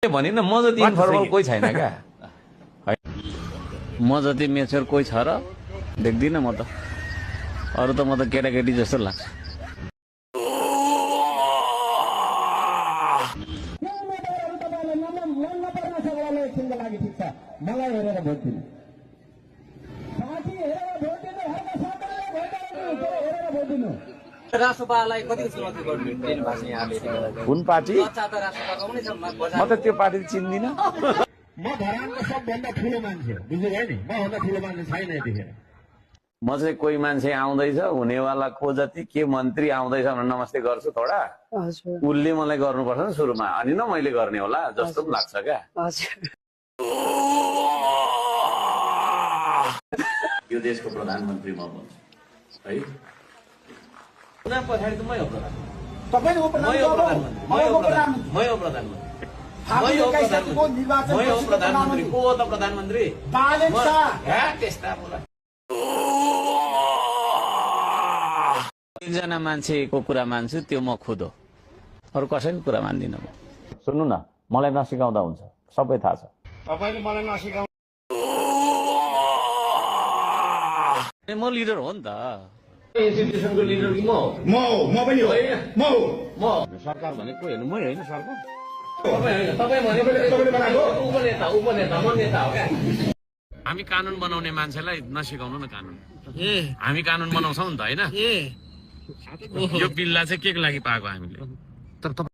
भनिन म जति इन्फर्मल कोही छैन क्या म जति मेच्योर कोही छ र देख्दिनँ म त अरू त म त केटाकेटी जस्तो लाग्छ मलाई हेरेर भोट दिनु साथी हेरेर भोट दिनु हरका साथीलाई हेरेर भोट दिनु राष्ट्रपालाई कतिको चुनौती दिनु भएको छ यहाँले कुन पार्टी चर्चा त राष्ट्रपाको पनि छ म त त्यो पार्टी चिन्दिन म धरानको सबभन्दा ठुलो मान्छे बुझ्नुभयो नि मभन्दा ठुलो मान्छे छैन यतिखेर म चाहिँ कोही मान्छे आउँदैछ हुनेवाला को जति के मन्त्री आउँदैछ भनेर नमस्ते गर्छु थोडा उसले मलाई गर्नुपर्छ नि सुरुमा अनि न मैले गर्ने होला जस्तो पनि लाग्छ क्या यो देशको प्रधानमन्त्री म हुन्छु है चुनाव पछाडि त मै हो प्रधान तपाईले मै हो प्रधानमन्त्री को हो त प्रधानमन्त्री त्यस्ता मलाई एकजना मान्छेको कुरा मान्छु त्यो म खुद हो अरू कसैको कुरा मान्दिनँ म सुन्नु न मलाई नसिकाउँदा हुन्छ सबै थाहा छ तपाईले मलाई नसिकाउनु म लिडर हो नि त इन्स्टिट्युसनको लिडर कि म म पनि हो म हो म सरकार भनेको हेर्नु मै होइन सरकार हामी कानुन बनाउने मान्छेलाई नसिकाउनु न कानुन हामी कानुन बनाउँछौँ नि त होइन यो बिललाई चाहिँ के को लागि पाएको हामीले